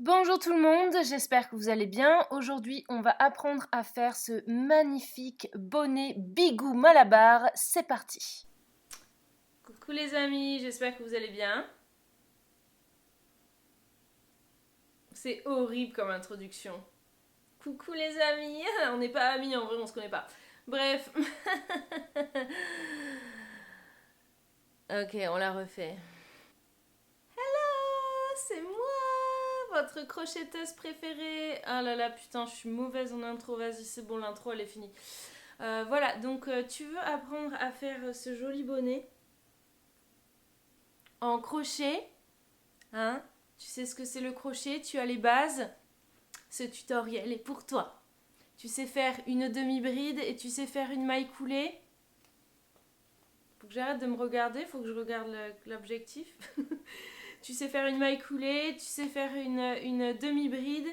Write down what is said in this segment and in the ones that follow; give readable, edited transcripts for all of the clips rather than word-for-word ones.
Bonjour tout le monde, j'espère que vous allez bien. Aujourd'hui, on va apprendre à faire ce magnifique bonnet Bigou Malabar. C'est parti. Coucou les amis, j'espère que vous allez bien. C'est horrible comme introduction. Coucou les amis, on n'est pas amis en vrai, on se connaît pas. Bref. Ok, on la refait. Hello, c'est moi, votre crocheteuse préférée. Ah là là, putain, je suis mauvaise en intro. Vas-y, c'est bon, l'intro elle est finie. Voilà, donc tu veux apprendre à faire ce joli bonnet en crochet, hein? Tu sais ce que c'est le crochet, tu as les bases. Ce tutoriel est pour toi. Tu sais faire une demi-bride et tu sais faire une maille coulée. Faut que j'arrête de me regarder, faut que je regarde l'objectif. Tu sais faire une maille coulée, tu sais faire une demi-bride,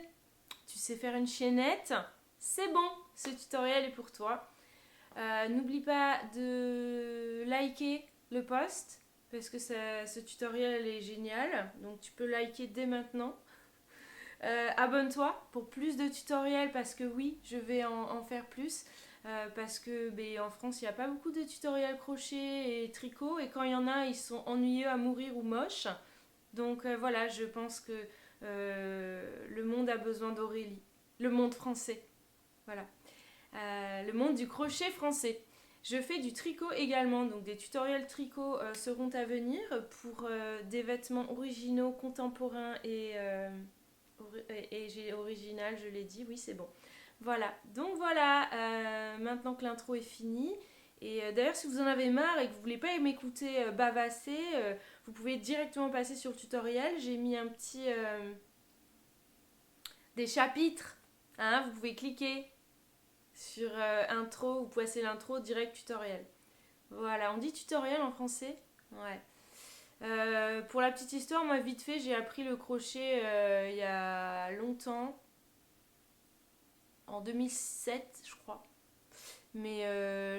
tu sais faire une chaînette. C'est bon, ce tutoriel est pour toi. N'oublie pas de liker le post parce que ce tutoriel est génial. Donc tu peux liker dès maintenant. Abonne-toi pour plus de tutoriels parce que oui, je vais en faire plus. Parce que en France, il n'y a pas beaucoup de tutoriels crochet et tricot. Et quand il y en a, ils sont ennuyeux à mourir ou moches. Donc voilà, je pense que le monde a besoin d'Aurélie. Le monde français. Voilà. Le monde du crochet français. Je fais du tricot également, donc des tutoriels tricot seront à venir pour des vêtements originaux, contemporains et j'ai original, je l'ai dit, oui c'est bon. Voilà, donc voilà, maintenant que l'intro est finie, et d'ailleurs si vous en avez marre et que vous voulez pas m'écouter bavasser, vous pouvez directement passer sur le tutoriel, j'ai mis un petit... des chapitres, hein, vous pouvez cliquer sur intro, vous passez l'intro direct tutoriel. Voilà, on dit tutoriel en français. Ouais. Pour la petite histoire, moi vite fait, j'ai appris le crochet il y a longtemps, en 2007 je crois. Mais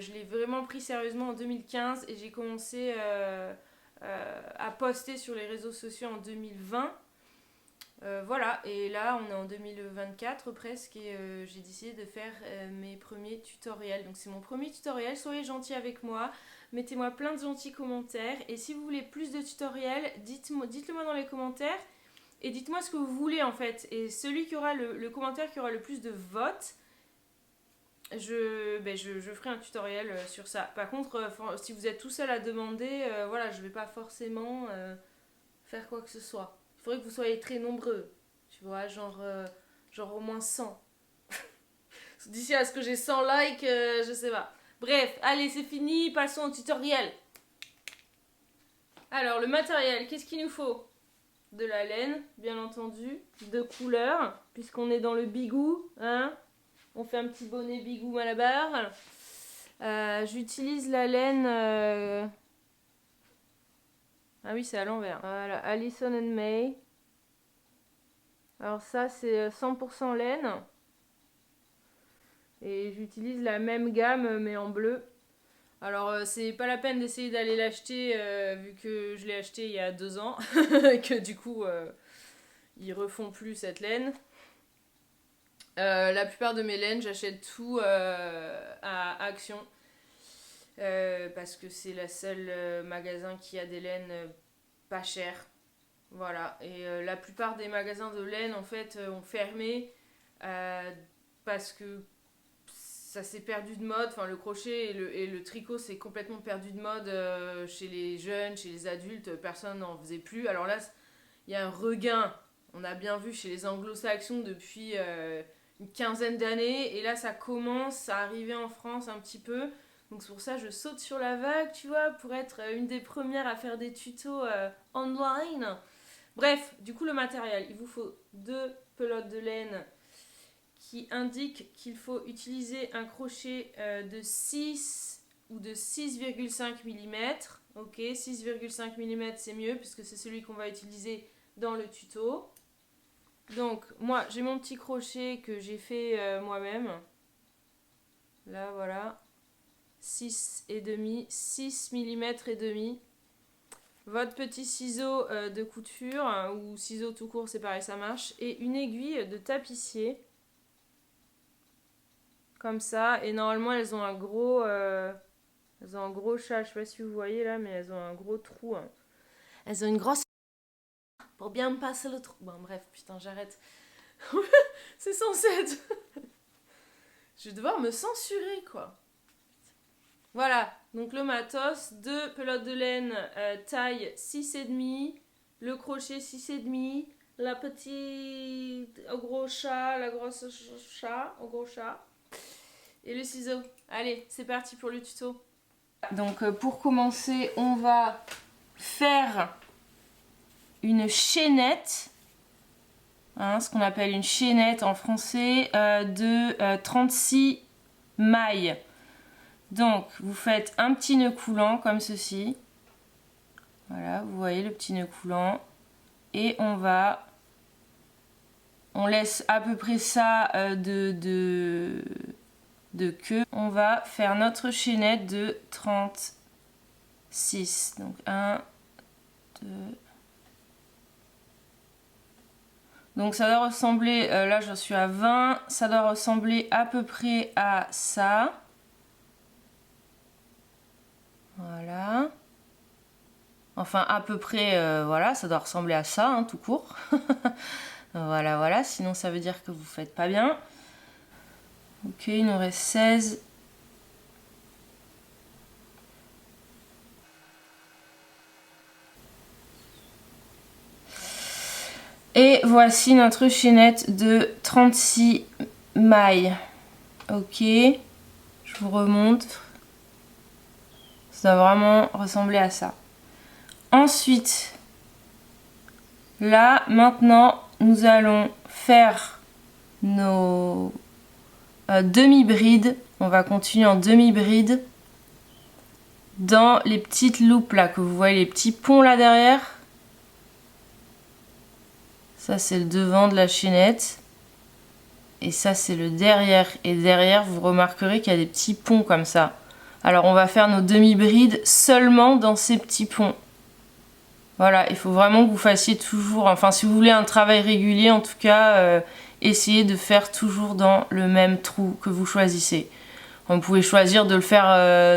je l'ai vraiment pris sérieusement en 2015 et j'ai commencé à poster sur les réseaux sociaux en 2020. Voilà, et là on est en 2024 presque et j'ai décidé de faire mes premiers tutoriels. Donc c'est mon premier tutoriel, soyez gentils avec moi, mettez-moi plein de gentils commentaires et si vous voulez plus de tutoriels, dites-le moi dans les commentaires et dites-moi ce que vous voulez en fait. Et celui qui aura le commentaire qui aura le plus de votes, je ferai un tutoriel sur ça. Par contre, si vous êtes tout seul à demander, voilà, je vais pas forcément faire quoi que ce soit. Il faudrait que vous soyez très nombreux. Tu vois, genre au moins 100. D'ici à ce que j'ai 100 likes, je sais pas. Bref, allez, c'est fini, passons au tutoriel. Alors, le matériel, qu'est-ce qu'il nous faut? De la laine, bien entendu, de couleur, puisqu'on est dans le bigou, hein. On fait un petit bonnet bigou malabar. J'utilise la laine... Ah oui, c'est à l'envers. Voilà, Allison and May. Alors ça, c'est 100% laine. Et j'utilise la même gamme, mais en bleu. Alors, c'est pas la peine d'essayer d'aller l'acheter, vu que je l'ai acheté il y a 2 ans. Que du coup, ils refont plus cette laine. La plupart de mes laines, j'achète tout à Action. Parce que c'est la seule magasin qui a des laines pas chères. Voilà. Et la plupart des magasins de laine, en fait, ont fermé euh, parce que ça s'est perdu de mode. Enfin, le crochet et le tricot, c'est complètement perdu de mode chez les jeunes, chez les adultes. Personne n'en faisait plus. Alors là, il y a un regain. On a bien vu chez les anglo-saxons depuis une quinzaine d'années. Et là, ça commence à arriver en France un petit peu. Donc c'est pour ça que je saute sur la vague, tu vois, pour être une des premières à faire des tutos online. Bref, du coup, le matériel. Il vous faut 2 pelotes de laine qui indiquent qu'il faut utiliser un crochet de 6 ou de 6,5 mm. Ok, 6,5 mm c'est mieux puisque c'est celui qu'on va utiliser dans le tuto. Donc, moi, j'ai mon petit crochet que j'ai fait moi-même. Là, voilà. 6 et demi, 6 mm et demi. votre petit ciseau de couture, ou ciseau tout court, c'est pareil, ça marche, et une aiguille de tapissier. Comme ça, et normalement elles ont un gros chat, je sais pas si vous voyez là, mais elles ont un gros trou. Hein. Elles ont une grosse pour bien me passer le trou. Bon bref, putain, j'arrête. C'est censé être... Je vais devoir me censurer, quoi. Voilà, donc le matos, 2 pelotes de laine taille 6,5, le crochet 6,5, la petite au gros chat, la grosse chat, au gros chat, et le ciseau. Allez, c'est parti pour le tuto. Donc pour commencer, on va faire une chaînette, hein, ce qu'on appelle une chaînette en français, de 36 mailles. Donc vous faites un petit nœud coulant comme ceci. Voilà, vous voyez le petit nœud coulant. Et on laisse à peu près ça de queue. On va faire notre chaînette de 36. Donc 1, 2... Donc ça doit ressembler, là je suis à 20, ça doit ressembler à peu près à ça. Voilà. Enfin à peu près, voilà, ça doit ressembler à ça, hein, tout court. Voilà, voilà, sinon ça veut dire que vous faites pas bien. Ok, il nous reste 16. Et voici notre chaînette de 36 mailles. Ok, je vous remonte. Ça doit vraiment ressembler à ça. Ensuite, là, maintenant, nous allons faire nos demi-brides. On va continuer en demi-bride dans les petites loupes là que vous voyez, les petits ponts là derrière. Ça, c'est le devant de la chaînette. Et ça, c'est le derrière. Et derrière, vous remarquerez qu'il y a des petits ponts comme ça. Alors, on va faire nos demi-brides seulement dans ces petits ponts. Voilà, il faut vraiment que vous fassiez toujours... Enfin, si vous voulez un travail régulier, en tout cas, essayez de faire toujours dans le même trou que vous choisissez. Vous pouvez choisir de le faire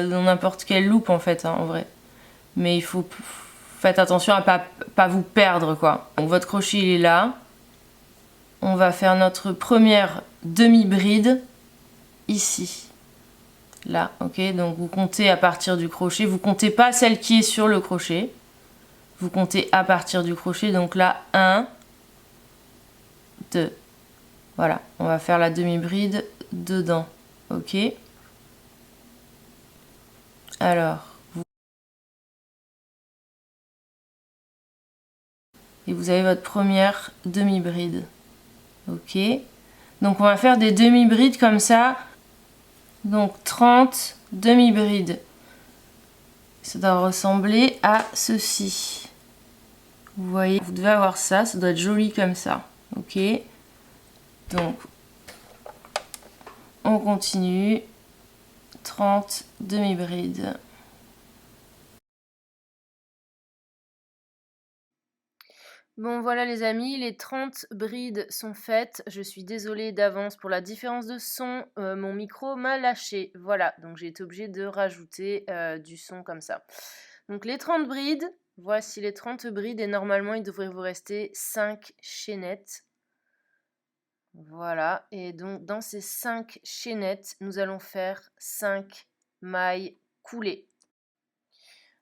dans n'importe quelle loupe, en fait, hein, en vrai. Mais il faut... Faites attention à pas vous perdre, quoi. Donc, votre crochet, il est là. On va faire notre première demi-bride ici. Là, ok. Donc, vous comptez à partir du crochet. Vous comptez pas celle qui est sur le crochet. Vous comptez à partir du crochet. Donc là, 1, 2. Voilà, on va faire la demi-bride dedans. Ok. Alors, et vous avez votre première demi-bride. Ok. Donc on va faire des demi-brides comme ça. Donc 30 demi-brides. Ça doit ressembler à ceci. Vous voyez, vous devez avoir ça. Ça doit être joli comme ça. Ok. Donc, on continue. 30 demi-brides. Bon voilà les amis, les 30 brides sont faites. Je suis désolée d'avance pour la différence de son. Mon micro m'a lâché. Voilà, donc j'ai été obligée de rajouter du son comme ça. Donc les 30 brides, voici les 30 brides et normalement il devrait vous rester 5 chaînettes. Voilà, et donc dans ces 5 chaînettes, nous allons faire 5 mailles coulées.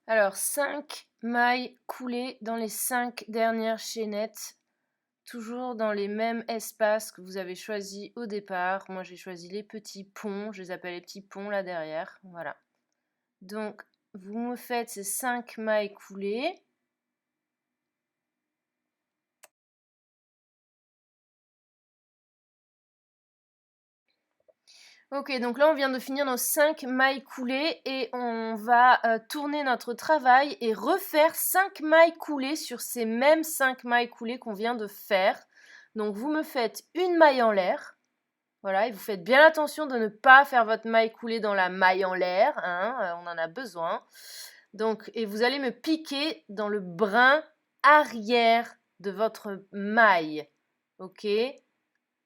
Alors 5 mailles coulées dans les 5 dernières chaînettes, toujours dans les mêmes espaces que vous avez choisis au départ. Moi j'ai choisi les petits ponts, je les appelle les petits ponts là derrière, voilà. Donc vous me faites ces 5 mailles coulées. Ok, donc là on vient de finir nos 5 mailles coulées et on va tourner notre travail et refaire 5 mailles coulées sur ces mêmes 5 mailles coulées qu'on vient de faire. Donc vous me faites une maille en l'air, voilà, et vous faites bien attention de ne pas faire votre maille coulée dans la maille en l'air, hein, on en a besoin. Donc, et vous allez me piquer dans le brin arrière de votre maille. Ok?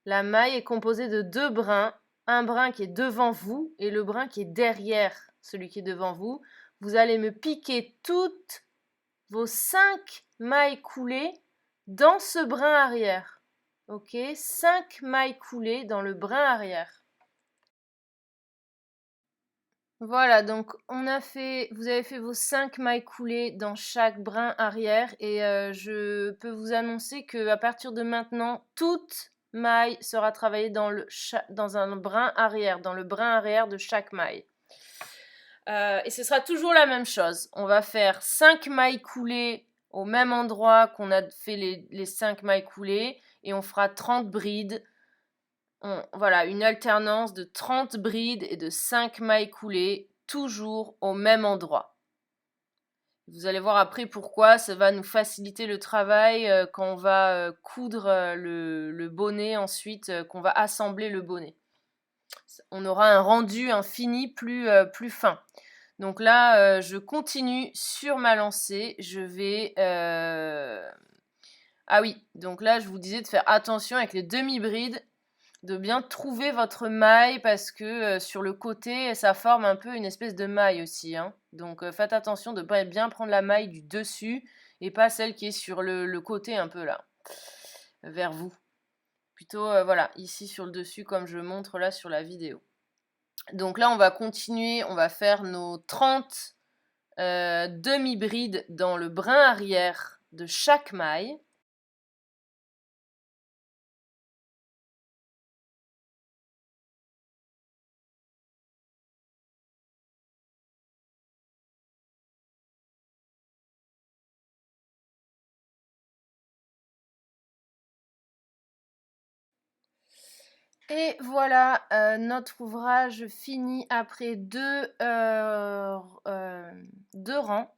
La maille est composée de 2 brins. Un brin qui est devant vous et le brin qui est derrière celui qui est devant vous. Vous allez me piquer toutes vos 5 mailles coulées dans ce brin arrière. Ok? 5 mailles coulées dans le brin arrière. Voilà, donc vous avez fait vos 5 mailles coulées dans chaque brin arrière et je peux vous annoncer qu'à partir de maintenant, toute maille sera travaillée dans un brin arrière, dans le brin arrière de chaque maille. Et ce sera toujours la même chose. On va faire 5 mailles coulées au même endroit qu'on a fait les 5 mailles coulées et on fera 30 brides. Voilà, une alternance de 30 brides et de 5 mailles coulées, toujours au même endroit. Vous allez voir après pourquoi ça va nous faciliter le travail quand on va coudre le bonnet ensuite, qu'on va assembler le bonnet. On aura un rendu, un fini plus fin. Donc là, je continue sur ma lancée. Je vais... Ah oui, donc là, je vous disais de faire attention avec les demi-brides, de bien trouver votre maille parce que sur le côté, ça forme un peu une espèce de maille aussi. Hein. Donc faites attention de bien prendre la maille du dessus et pas celle qui est sur le côté un peu là, vers vous. Plutôt, voilà, ici sur le dessus comme je montre là sur la vidéo. Donc là, on va continuer, on va faire nos 30 demi-brides dans le brin arrière de chaque maille. Et voilà, notre ouvrage fini après deux rangs.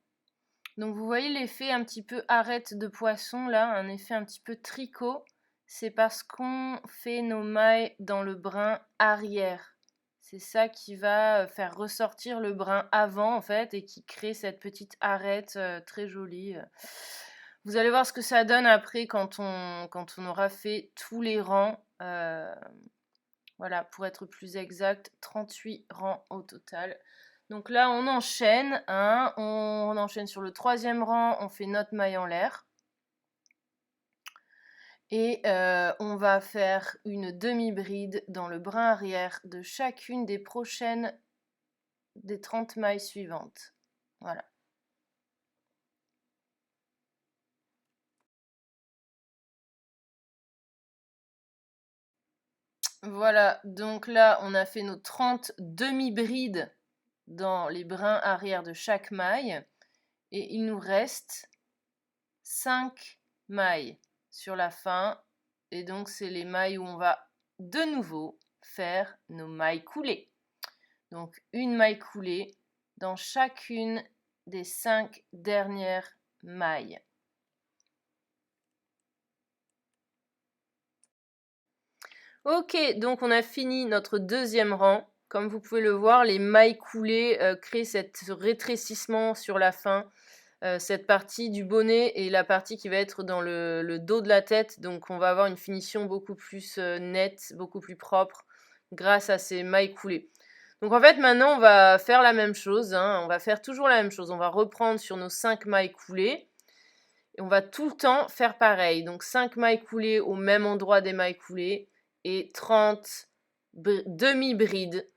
Donc vous voyez l'effet un petit peu arête de poisson là, un effet un petit peu tricot. C'est parce qu'on fait nos mailles dans le brin arrière. C'est ça qui va faire ressortir le brin avant en fait et qui crée cette petite arête très jolie. Vous allez voir ce que ça donne après quand on aura fait tous les rangs. Voilà, pour être plus exact, 38 rangs au total. Donc là, on enchaîne. Hein, on enchaîne sur le 3e rang, on fait notre maille en l'air. Et on va faire une demi-bride dans le brin arrière de chacune des 30 mailles suivantes. Voilà. Voilà, donc là, on a fait nos 30 demi-brides dans les brins arrière de chaque maille. Et il nous reste 5 mailles sur la fin. Et donc, c'est les mailles où on va de nouveau faire nos mailles coulées. Donc, une maille coulée dans chacune des 5 dernières mailles. Ok, donc on a fini notre 2e rang. Comme vous pouvez le voir, les mailles coulées créent ce rétrécissement sur la fin. Cette partie du bonnet et la partie qui va être dans le dos de la tête. Donc on va avoir une finition beaucoup plus nette, beaucoup plus propre grâce à ces mailles coulées. Donc en fait maintenant on va faire la même chose, hein. On va faire toujours la même chose. On va reprendre sur nos 5 mailles coulées et on va tout le temps faire pareil. Donc 5 mailles coulées au même endroit des mailles coulées et 30 demi-brides.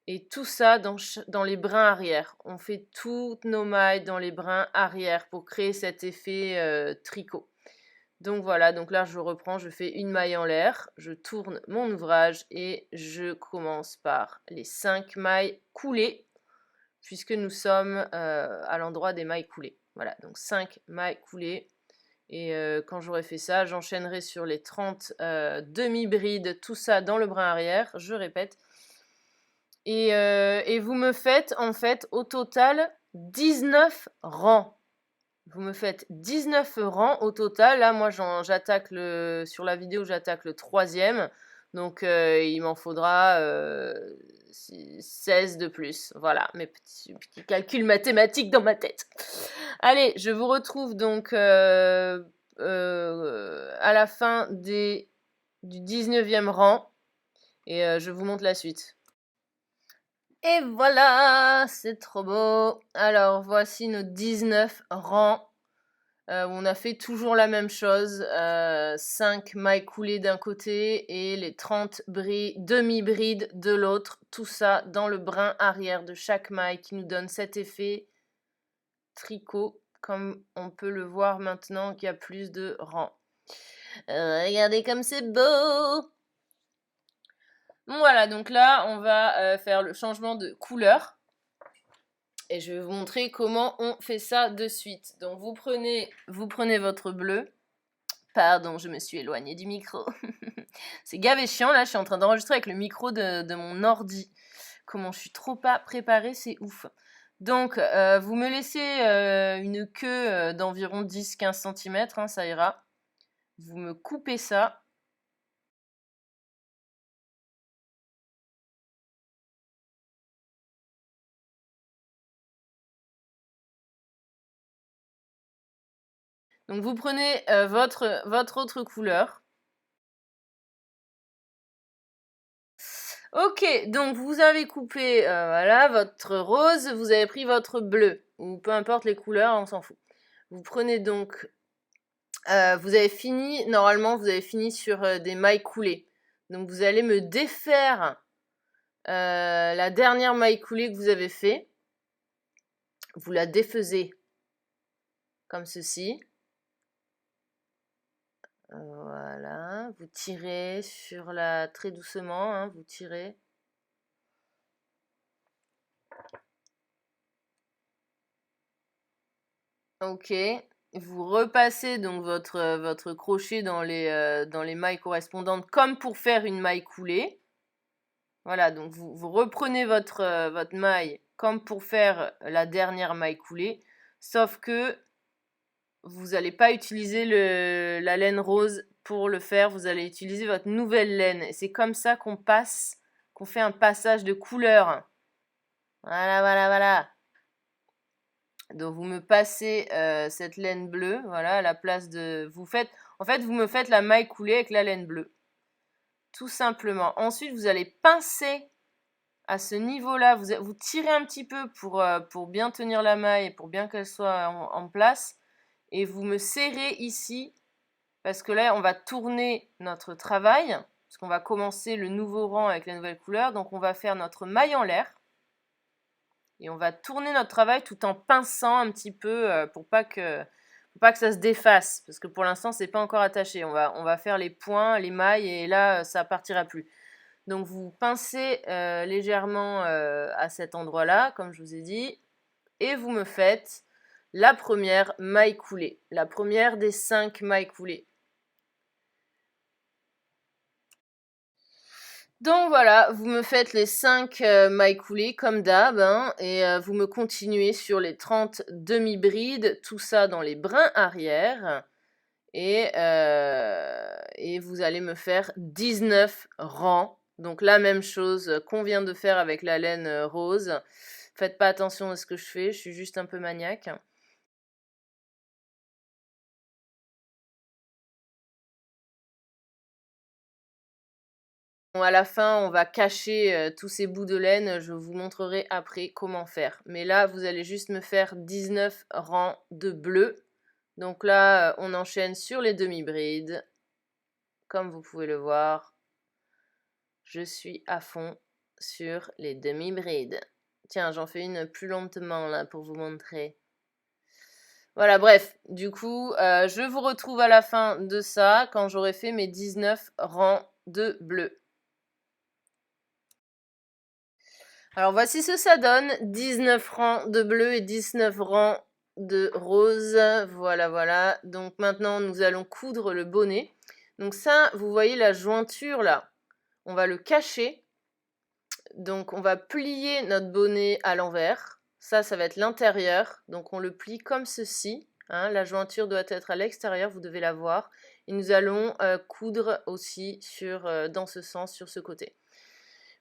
Et tout ça dans les brins arrière. On fait toutes nos mailles dans les brins arrière pour créer cet effet tricot. Donc voilà, donc là je reprends, je fais une maille en l'air, je tourne mon ouvrage et je commence par les 5 mailles coulées, puisque nous sommes à l'endroit des mailles coulées. Voilà, donc 5 mailles coulées. Et quand j'aurai fait ça, j'enchaînerai sur les 30 demi-brides, tout ça dans le brin arrière, je répète. Et vous me faites en fait au total 19 rangs. Vous me faites 19 rangs au total. Là, moi, j'attaque sur la vidéo, j'attaque le 3e. Donc il m'en faudra 16 de plus. Voilà, mes petits calculs mathématiques dans ma tête. Allez, je vous retrouve donc à la fin du 19e rang. Et je vous montre la suite. Et voilà, c'est trop beau. Alors, voici nos 19 rangs. On a fait toujours la même chose. 5 mailles coulées d'un côté et les 30 demi-brides de l'autre. Tout ça dans le brin arrière de chaque maille qui nous donne cet effet tricot, comme on peut le voir maintenant qu'il y a plus de rangs. Regardez comme c'est beau! Voilà, donc là, on va faire le changement de couleur. Et je vais vous montrer comment on fait ça de suite. Donc, vous prenez votre bleu. Pardon, je me suis éloignée du micro. C'est gavé chiant, là, je suis en train d'enregistrer avec le micro de mon ordi. Comment je suis trop pas préparée, c'est ouf. Donc, vous me laissez une queue d'environ 10-15 cm, hein, ça ira. Vous me coupez ça. Donc vous prenez votre autre couleur. Ok, donc vous avez coupé voilà, votre rose, vous avez pris votre bleu, ou peu importe les couleurs, on s'en fout. Vous prenez donc, vous avez fini, normalement vous avez fini sur des mailles coulées. Donc vous allez me défaire la dernière maille coulée que vous avez fait. Vous la défaisez comme ceci. Voilà, vous tirez sur la très doucement, hein, vous tirez. Ok, vous repassez donc votre crochet dans les mailles correspondantes comme pour faire une maille coulée. Voilà, donc vous reprenez votre maille comme pour faire la dernière maille coulée, sauf que vous n'allez pas utiliser la laine rose pour le faire, vous allez utiliser votre nouvelle laine. Et c'est comme ça qu'on fait un passage de couleur. Voilà, voilà, voilà. Donc vous me passez cette laine bleue, voilà, à la place de... En fait, vous me faites la maille coulée avec la laine bleue. Tout simplement. Ensuite, vous allez pincer à ce niveau-là. Vous tirez un petit peu pour bien tenir la maille, pour bien qu'elle soit en place. Et vous me serrez ici, parce que là, on va tourner notre travail, parce qu'on va commencer le nouveau rang avec la nouvelle couleur. Donc on va faire notre maille en l'air. Et on va tourner notre travail tout en pinçant un petit peu pour pas que ça se défasse. Parce que pour l'instant, c'est pas encore attaché. On va faire les points, les mailles et là, ça partira plus. Donc vous pincez légèrement à cet endroit-là, comme je vous ai dit. Et vous me faites la première maille coulée. La première des 5 mailles coulées. Donc voilà, vous me faites les 5 mailles coulées comme d'hab, hein, et vous me continuez sur les 30 demi-brides, tout ça dans les brins arrière, et vous allez me faire 19 rangs. Donc la même chose qu'on vient de faire avec la laine rose. Faites pas attention à ce que je fais, je suis juste un peu maniaque. Bon, à la fin, on va cacher tous ces bouts de laine. Je vous montrerai après comment faire. Mais là, vous allez juste me faire 19 rangs de bleu. Donc là, on enchaîne sur les demi-brides. Comme vous pouvez le voir, je suis à fond sur les demi-brides. Tiens, j'en fais une plus lentement là pour vous montrer. Voilà, bref, du coup, je vous retrouve à la fin de ça quand j'aurai fait mes 19 rangs de bleu. Alors voici ce que ça donne, 19 rangs de bleu et 19 rangs de rose, voilà, voilà. Donc maintenant, nous allons coudre le bonnet. Donc ça, vous voyez la jointure là, on va le cacher. Donc on va plier notre bonnet à l'envers. Ça va être l'intérieur. Donc on le plie comme ceci. Hein. La jointure doit être à l'extérieur, vous devez la voir. et nous allons coudre aussi dans ce sens, sur ce côté.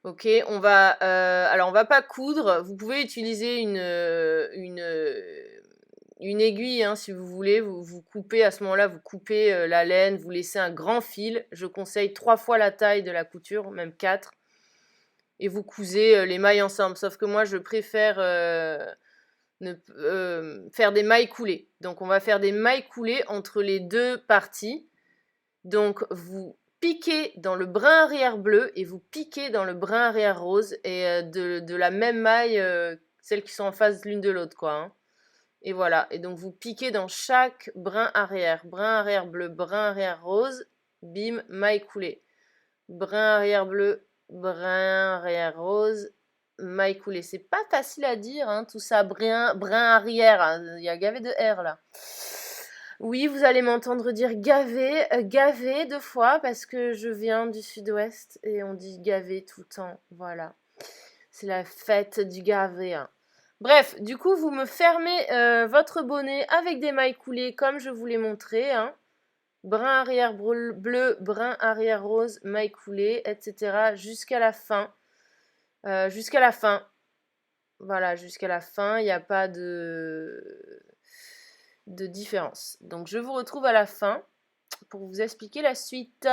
Ok, alors on va pas coudre, vous pouvez utiliser une aiguille hein, si vous voulez, vous coupez à ce moment-là, vous coupez la laine, vous laissez un grand fil, je conseille 3 fois la taille de la couture, même 4, et vous cousez les mailles ensemble, sauf que moi je préfère faire des mailles coulées, donc on va faire des mailles coulées entre les deux parties, donc vous piquez dans le brin arrière bleu et vous piquez dans le brin arrière rose et de la même maille, celles qui sont en face l'une de l'autre quoi. Hein. Et voilà, et donc vous piquez dans chaque brin arrière bleu, brin arrière rose, bim, maille coulée. Brin arrière bleu, brin arrière rose, maille coulée. C'est pas facile à dire, hein, tout ça, brin arrière, hein, il y a gavé de R là. Oui, vous allez m'entendre dire gavé 2 fois parce que je viens du sud-ouest et on dit gavé tout le temps. Voilà. C'est la fête du gavé. Hein. Bref, du coup, vous me fermez votre bonnet avec des mailles coulées comme je vous l'ai montré. Hein. Brin arrière bleu, brin arrière rose, mailles coulées, etc. jusqu'à la fin. Jusqu'à la fin. Voilà, jusqu'à la fin, il n'y a pas de différence. Donc je vous retrouve à la fin pour vous expliquer la suite.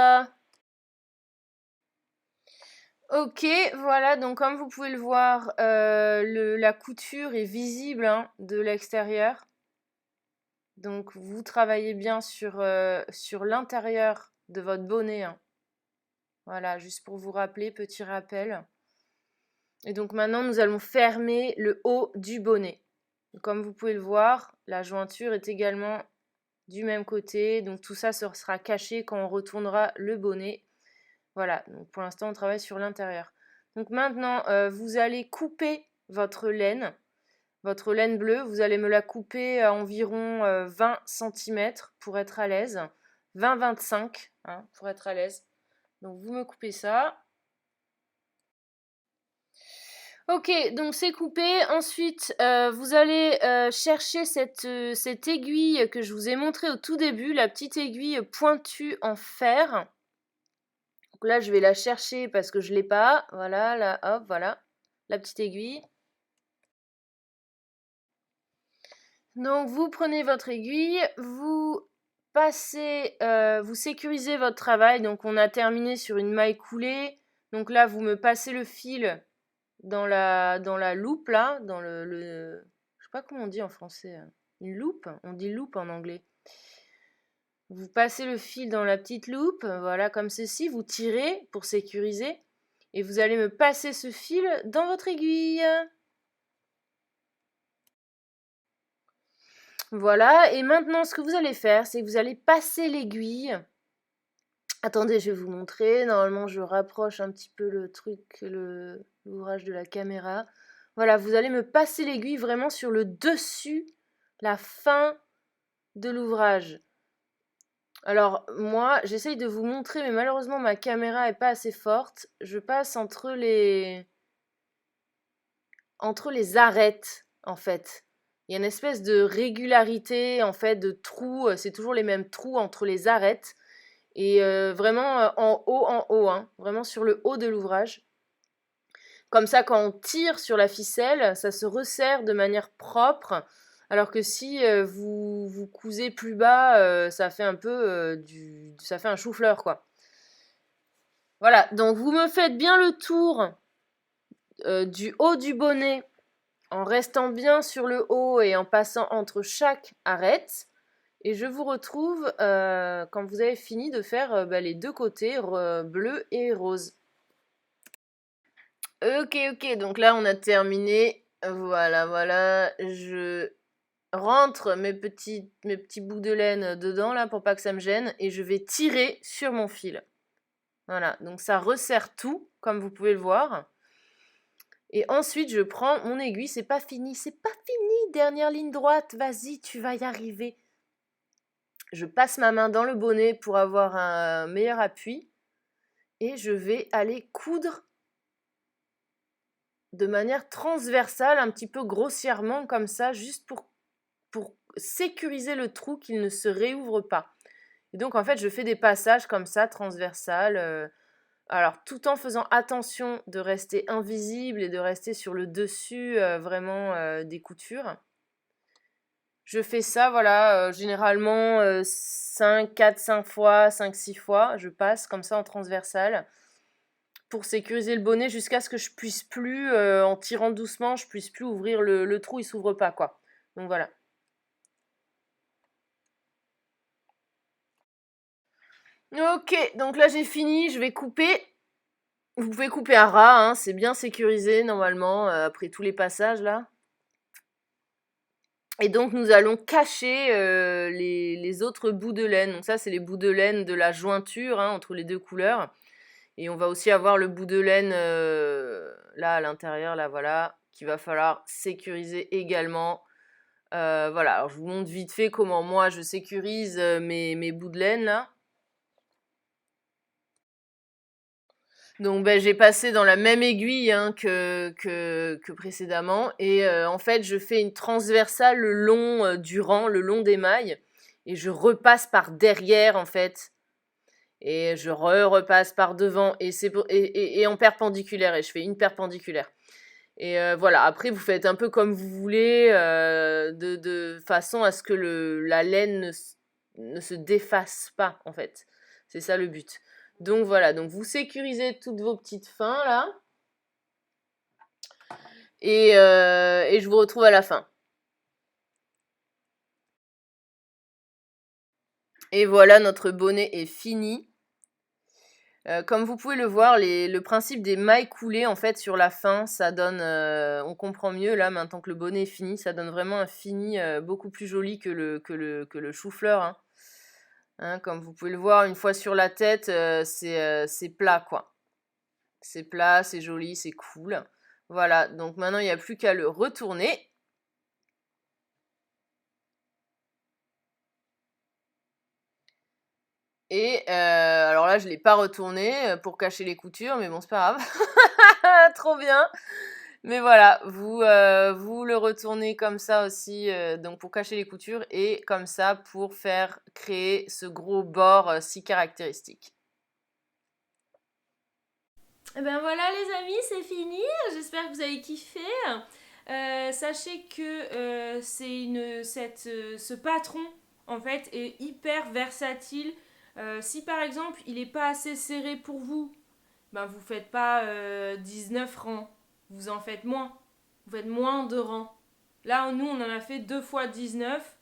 Ok, voilà, donc comme vous pouvez le voir, la couture est visible hein, de l'extérieur. Donc vous travaillez bien sur l'intérieur de votre bonnet. Hein. Voilà, juste pour vous rappeler, petit rappel. Et donc maintenant, nous allons fermer le haut du bonnet. Comme vous pouvez le voir, la jointure est également du même côté. Donc tout ça sera caché quand on retournera le bonnet. Voilà, donc pour l'instant, on travaille sur l'intérieur. Donc maintenant, vous allez couper votre laine bleue. Vous allez me la couper à environ 20 cm pour être à l'aise. 20-25 hein, pour être à l'aise. Donc vous me coupez ça. Ok, donc c'est coupé. Ensuite, vous allez chercher cette aiguille que je vous ai montrée au tout début, la petite aiguille pointue en fer. Donc là, je vais la chercher parce que je ne l'ai pas. Voilà, là, hop, voilà, la petite aiguille. Donc vous prenez votre aiguille, vous passez, vous sécurisez votre travail. Donc on a terminé sur une maille coulée. Donc là, vous me passez le fil dans la loupe là, dans je sais pas comment on dit en français, une loupe, on dit loupe en anglais. Vous passez le fil dans la petite loupe, voilà comme ceci, vous tirez pour sécuriser et vous allez me passer ce fil dans votre aiguille. Voilà, et maintenant ce que vous allez faire, c'est que vous allez passer l'aiguille. Attendez, je vais vous montrer. Normalement, je rapproche un petit peu le truc, l'ouvrage de la caméra. Voilà, vous allez me passer l'aiguille vraiment sur le dessus, la fin de l'ouvrage. Alors, moi, j'essaye de vous montrer, mais malheureusement, ma caméra n'est pas assez forte. Je passe entre les arêtes, en fait. Il y a une espèce de régularité, en fait, de trous. C'est toujours les mêmes trous entre les arêtes. Et vraiment en haut, hein, vraiment sur le haut de l'ouvrage. Comme ça, quand on tire sur la ficelle, ça se resserre de manière propre. Alors que si vous cousez plus bas, ça fait un peu ça fait un chou-fleur, quoi. Voilà, donc vous me faites bien le tour du haut du bonnet en restant bien sur le haut et en passant entre chaque arête. Et je vous retrouve quand vous avez fini de faire les deux côtés, bleu et rose. Ok, donc là on a terminé. Voilà. Je rentre mes petits bouts de laine dedans là pour pas que ça me gêne et je vais tirer sur mon fil. Voilà, donc ça resserre tout, comme vous pouvez le voir. Et ensuite je prends mon aiguille, c'est pas fini, dernière ligne droite, vas-y, tu vas y arriver. Je passe ma main dans le bonnet pour avoir un meilleur appui et je vais aller coudre de manière transversale, un petit peu grossièrement comme ça, juste pour sécuriser le trou qu'il ne se réouvre pas. Et donc en fait je fais des passages comme ça, transversales, alors tout en faisant attention de rester invisible et de rester sur le dessus vraiment des coutures. Je fais ça, voilà, généralement 5, 4, 5 fois, 5, 6 fois, je passe comme ça en transversale pour sécuriser le bonnet jusqu'à ce que je puisse plus, en tirant doucement, je puisse plus ouvrir le trou, il s'ouvre pas quoi. Donc voilà. Ok, donc là j'ai fini, je vais couper. Vous pouvez couper à ras, hein, c'est bien sécurisé normalement après tous les passages là. Et donc nous allons cacher les autres bouts de laine. Donc ça c'est les bouts de laine de la jointure hein, entre les deux couleurs. Et on va aussi avoir le bout de laine là à l'intérieur, là voilà, qu'il va falloir sécuriser également. Voilà, alors je vous montre vite fait comment moi je sécurise mes bouts de laine là. Donc j'ai passé dans la même aiguille hein, que précédemment et en fait je fais une transversale le long du rang, le long des mailles et je repasse par derrière en fait et je repasse par devant et en perpendiculaire et je fais une perpendiculaire. Et voilà, après vous faites un peu comme vous voulez de façon à ce que la laine ne se défasse pas en fait. C'est ça le but. Donc voilà, donc vous sécurisez toutes vos petites fins là. Et je vous retrouve à la fin. Et voilà, notre bonnet est fini. Comme vous pouvez le voir, le principe des mailles coulées en fait sur la fin, ça donne, on comprend mieux là maintenant que le bonnet est fini, ça donne vraiment un fini beaucoup plus joli que le chou-fleur. Hein. Hein, comme vous pouvez le voir, une fois sur la tête, c'est plat quoi. C'est plat, c'est joli, c'est cool. Voilà, donc maintenant il n'y a plus qu'à le retourner. Et alors là, je ne l'ai pas retourné pour cacher les coutures, mais bon, c'est pas grave. Trop bien. Mais voilà, vous le retournez comme ça aussi, donc pour cacher les coutures, et comme ça pour faire créer ce gros bord si caractéristique. Et ben voilà les amis, c'est fini. J'espère que vous avez kiffé. Sachez que ce patron en fait est hyper versatile. Si par exemple il n'est pas assez serré pour vous, ben vous faites pas 19 rangs, vous en faites moins. Vous faites moins de rangs. Là, nous, on en a fait 2 fois 19.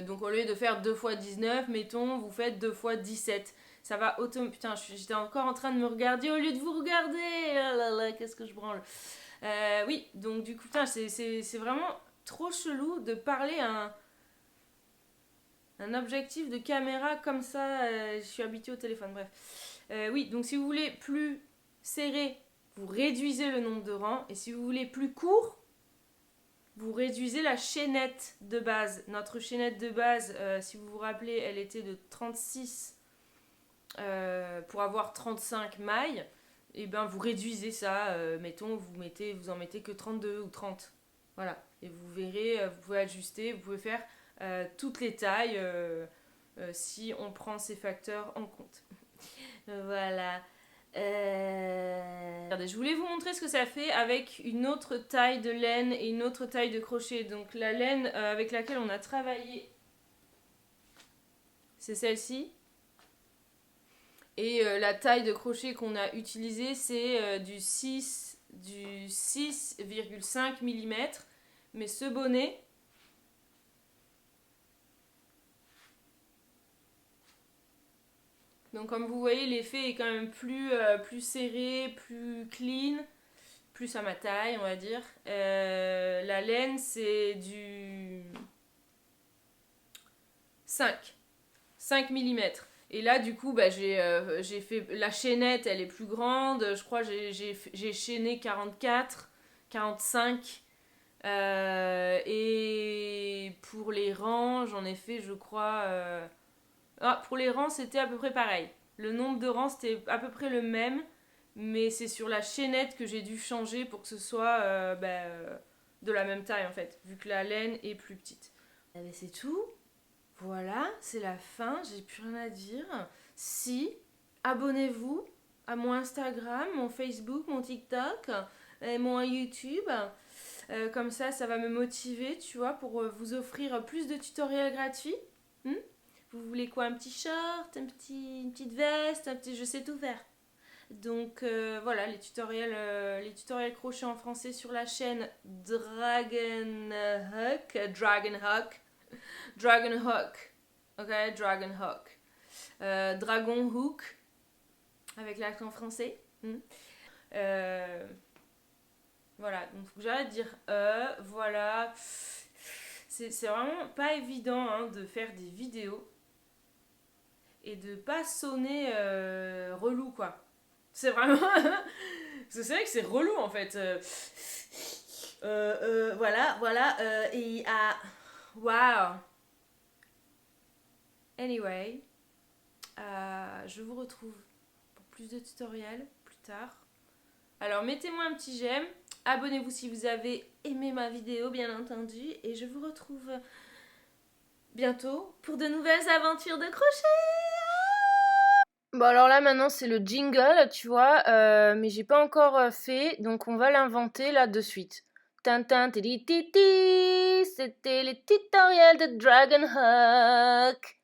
Donc au lieu de faire 2 fois 19, mettons, vous faites 2 fois 17. Ça va automatiquement. Putain, j'étais encore en train de me regarder au lieu de vous regarder. Oh là là, qu'est-ce que je branle. Oui, donc du coup, putain, c'est vraiment trop chelou de parler à un objectif de caméra comme ça. Je suis habituée au téléphone, bref. Oui, donc si vous voulez plus serré, vous réduisez le nombre de rangs. Et si vous voulez plus court, vous réduisez la chaînette de base. Notre chaînette de base, si vous vous rappelez, elle était de 36 pour avoir 35 mailles. Et ben vous réduisez ça, mettons, vous en mettez que 32 ou 30. Voilà. Et vous verrez, vous pouvez ajuster, vous pouvez faire toutes les tailles si on prend ces facteurs en compte. Voilà. Regardez, je voulais vous montrer ce que ça fait avec une autre taille de laine et une autre taille de crochet. Donc la laine avec laquelle on a travaillé, c'est celle-ci. Et la taille de crochet qu'on a utilisée, c'est du 6,5 mm. Mais ce bonnet, donc comme vous voyez, l'effet est quand même plus serré, plus clean, plus à ma taille, on va dire. La laine, c'est du 5 mm. Et là, du coup, j'ai fait la chaînette, elle est plus grande. Je crois que j'ai chaîné 44, 45. Et pour les rangs, j'en ai fait, je crois. Pour les rangs, c'était à peu près pareil. Le nombre de rangs, c'était à peu près le même. Mais c'est sur la chaînette que j'ai dû changer pour que ce soit de la même taille, en fait. Vu que la laine est plus petite. C'est tout. voilà, c'est la fin, j'ai plus rien à dire. Si, abonnez-vous à mon Instagram, mon Facebook, mon TikTok et mon YouTube. Comme ça va me motiver, tu vois, pour vous offrir plus de tutoriels gratuits. Hmm. Vous voulez quoi? Un petit short, une petite veste, je sais tout faire. Donc voilà, les tutoriels crochet en français sur la chaîne Dragonhawk, ok, Dragonhawk, Dragon Hook, avec l'accent français. Euh, voilà, donc faut que j'arrête de dire voilà. C'est vraiment pas évident hein, de faire des vidéos et de pas sonner relou quoi. C'est vraiment. Parce que c'est vrai que c'est relou en fait. Voilà. Et ah. Waouh! Anyway, je vous retrouve pour plus de tutoriels plus tard. Alors mettez-moi un petit j'aime, abonnez-vous si vous avez aimé ma vidéo bien entendu, et je vous retrouve bientôt pour de nouvelles aventures de crochet. Bon alors là maintenant c'est le jingle tu vois, mais j'ai pas encore fait, donc on va l'inventer là de suite. Tintin, titi, c'était les tutoriels de Dragonhawk.